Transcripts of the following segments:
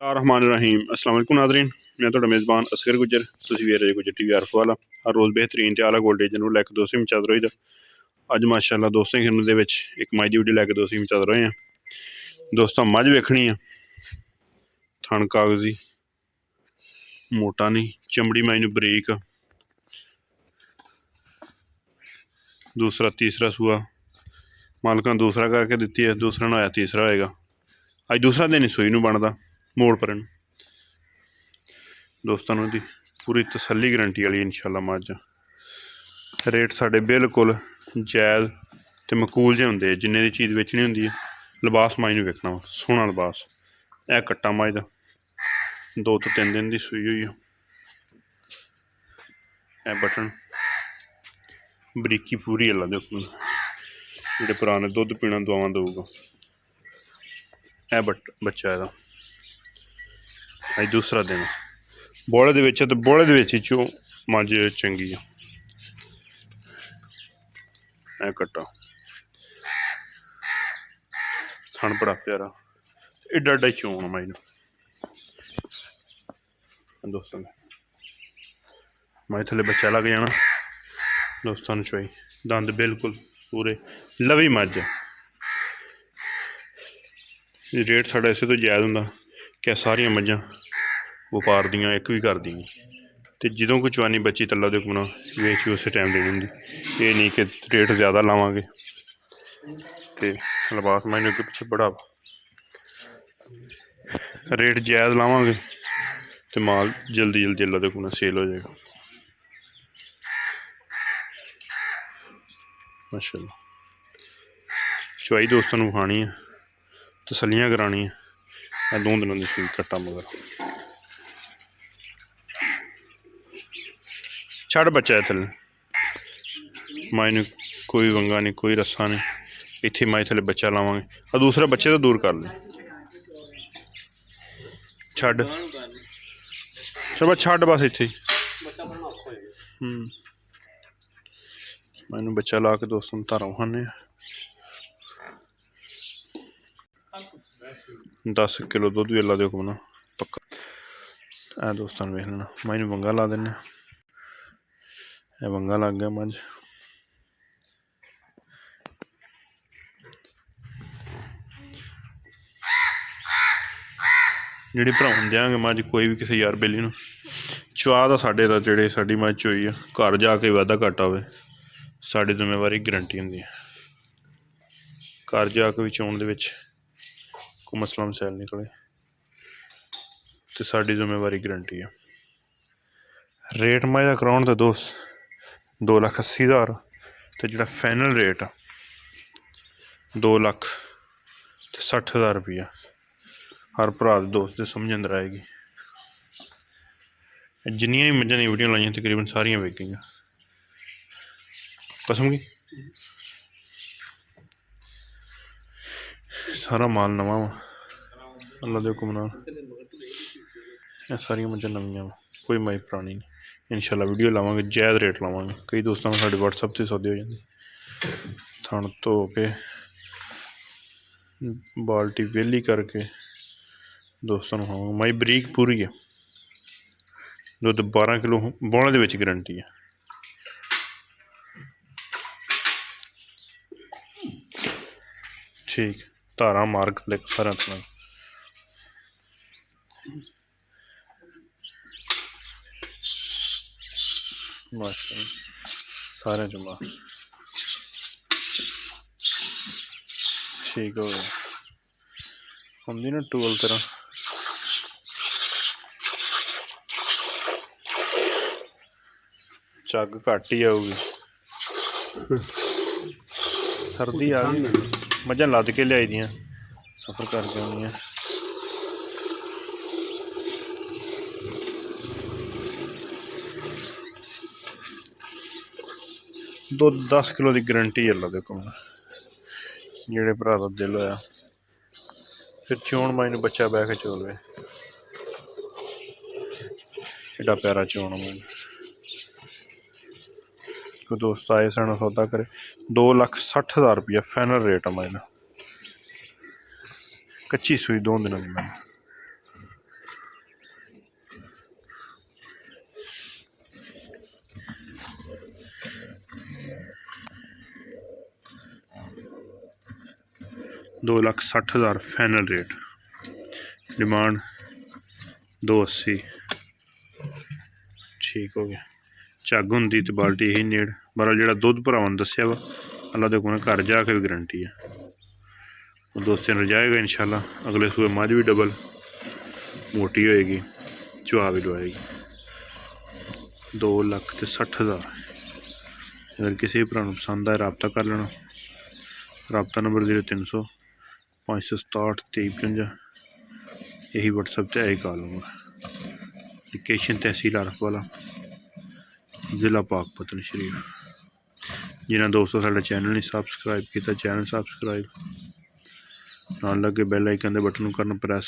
रहमान रहीम अस्सलाम वालेकुम नाज़रीन, मैं ਤੁਹਾਡਾ मेज़बान असगर गुजर। ਤੁਸੀਂ ਵੇਖ ਰਹੇ गुजर टीवी आरफ वाला। हर रोज़ बेहतरीन ਤੇ ਆਲਾ ਗੋਲਡੇਜ ਨੂੰ ਲੈ ਕੇ ਦੋਸਤੋ ਵਿੱਚ ਚੱਲ ਰਹੀਦਾ। ਅੱਜ ਮਾਸ਼ਾਅੱਲਾ ਦੋਸਤੋ ਖਿਰਨ ਦੇ ਵਿੱਚ ਇੱਕ ਮੱਝ ਦੀ ਵੀਡੀਓ ਲੈ ਕੇ ਦੋਸਤੋ ਵਿੱਚ ਚੱਲ ਰਹੇ ਹਾਂ। ਦੋਸਤੋ ਮੱਝ ਵੇਖਣੀ ਆ, ਥਣ ਕਾਗਜ਼ੀ ਮੋਟਾ ਨਹੀਂ, ਚਮੜੀ ਮੱਝ ਨੂੰ ਬਰੀਕ, दूसरा तीसरा सूआ मालकां दूसरा करके दिती है, दूसरा ना होया तीसरा होएगा। अज दूसरा दिन ही सूई नूं बनदा मोड़ पर दोस्तों दी पूरी तसल्ली गारंटी वाली इंशाअल्लाह मझ। रेट साडे बिल्कुल जायज़ ते मकूल जे हुंदे, जिन्ने दी चीज़ बेचनी हुंदी है। लिबास मझ नूं वेखना वा, सोहना लिबास। यह कट्टा मझ दा 2 तो 3 दिन की सूई हुई है। यह बटन बरीकी पूरी है, देखो जो पुराने दुध पीना दुआव दूगा। यह बच्चा है अज दूसरा दिन बोले दे विच, तो बोले दे विच चो मझ चंगी है। यह कट्टा थन बड़ा प्यारा, एडा एडा चोन मझ दोस्तों। मझ थले बच्चा लग जाना दोस्तों चोई, दंद बिल्कुल पूरे लवी मझ। रेट साढ़ा इसे तो जायज़ होंदा कि सारिया मझां व्यापार दियां एक भी कर दी, तो जो कोई चवानी बच्ची तला दे गुना वेच उस टाइम देनी होंगी। ये नहीं कि रेट ज़्यादा लावांगे तो लिबास मझ अगे पिछे बढ़ावा, रेट जायज़ लावांगे तो माल जल्दी जल्दी अल्लाह दे गुना सेल हो जाएगा माशाअल्लाह। चवाई दोस्तों को खानी है, तसलियाँ करानी है। 2 दिनों की सूई कट्टा मगर छड़ बच्चा है थले मझ नूं कोई वंगा नहीं, कोई रस्सा नहीं। इत्थे मझ थले बच्चा लावांगे, दूसरा बच्चे तो दूर कर ले छड़ चल छड़ बस इत्थे मैनू बच्चा ला के दोस्तों धारा खाने 10 किलो दुध भी अल्लाह दे हुक्म नाल पक्का। ऐ दोस्तों वेख लेना, मझ नूं वंगा ला देने। वंगा लग गया मझ। जी भरावन देंगे मझ कोई भी किसी यार बेली नूं चवा दा साडे दा जिहड़े साडी मझ चोई है, घर जाके वाधा घाटा होवे साडी जिम्मेवारी गारंटी हुंदी है। घर जाके भी चोण दे विच कोई मसला मसैल निकले तो साडी जिम्मेवारी गारंटी है। रेट मझ दा कराउण दा दोस्त 2,80,000 तो जिहड़ा फाइनल रेट 2,60,000 रुपया हर भरा दोस्त दे समझ अंदर आएगी। जिन्नियां भी मझां दी वीडियो लाइयां तकरीबन सारियां विक गईयां कसम की। सारा माल नवा वा अल्लाह दे हुक्म नाल। सारियां मझां नवियां वा, कोई मझ पुरानी नहीं। इंशाअल्लाह वीडियो लावांगे, जायज़ रेट लावांगे। कई दोस्तों साडे व्हाट्सएप से सौदे हो जाते, थण धो के बाल्टी वेली करके दोस्तों खावांगे। मझ बरीक पूरी है, दुध 12 किलो बौले दे विच गारंटी है। ठीक धारा मार्क ले सारा थोड़ा माशा सारे जमा ठीक हो गया। होंदी ना टूल तरह झग घट ही आऊगी। सर्दी आ गई, मझां लद के लियाई दियां सफर करके आउंदियां। दुध 10 किलो की गारंटी है अल्लाह दे हुक्म जेड़े भरा दा दिल होया फिर चोण मझ नूं बच्चा बह के चोलवे। एडा प्यारा चोण मझ कोई दोस्त आए साढ़ा सौदा करे 2,60,000 रुपया फाइनल रेट है मझ दा। कच्ची सूई 2 दिनों की मैंने 2,60,000 फाइनल रेट। डिमांड 280। ठीक हो गया। झग होंगी तो बाल्टी यही नेड़ बहरहाल जो दुध भरावां दस्या वा अल्लाह दे हुक्म घर जाके भी गारंटी है। वो दोस्तें ने जाएगा इंशाल्लाह। अगले सूबे मझ भी डबल मोटी होएगी, चुहा भी लवाएगी। 2,60,000। अगर किसी भी भरा पसंद आए रबता कर लेना। रबता नंबर 0300 567 2355। यही व्हाट्सएप से आई कॉल नंबर। लोकेशन तहसील आरफ वाला, जिला पाकपतन शरीफ। जिन्हें दोस्तों साडा चैनल नहीं सबसक्राइब किया, चैनल सबसक्राइब नाल लगे बैल आइकन के बटन करना प्रेस,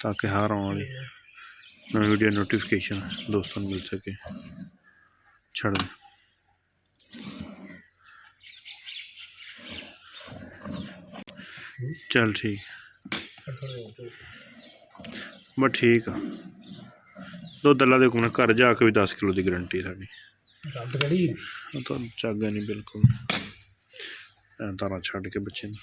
ताकि हर आने वाली नवी वीडियो नोटिफिकेशन दोस्तों को मिल सके। छड़ दे। चल ठीक बस ठीक है। दुध अल्लाह दे हुक्म घर जाके भी 10 किलो की गारंटी साड़ी। तो चग नहीं बिल्कुल तारा छड़ के बच्चे ने।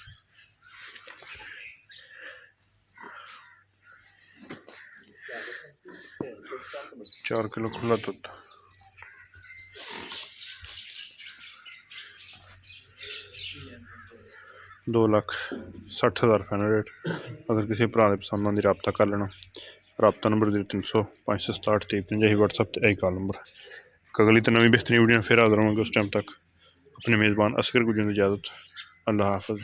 चार किलो खुला दुध। $2,60,000 फाइनल रेट। अगर किसी भरा पसंद आती रबता कर लेना। रबता नंबर 0300 567 2355। व्हाट्सएप ते आई कॉल नंबर। अगली तो नवी बेहतरीन वीडियो फिर हाजिर होंगे। उस टाइम तक अपने मेज़बान असगर गुजर की इजाज़त। अल्लाह हाफ़िज़।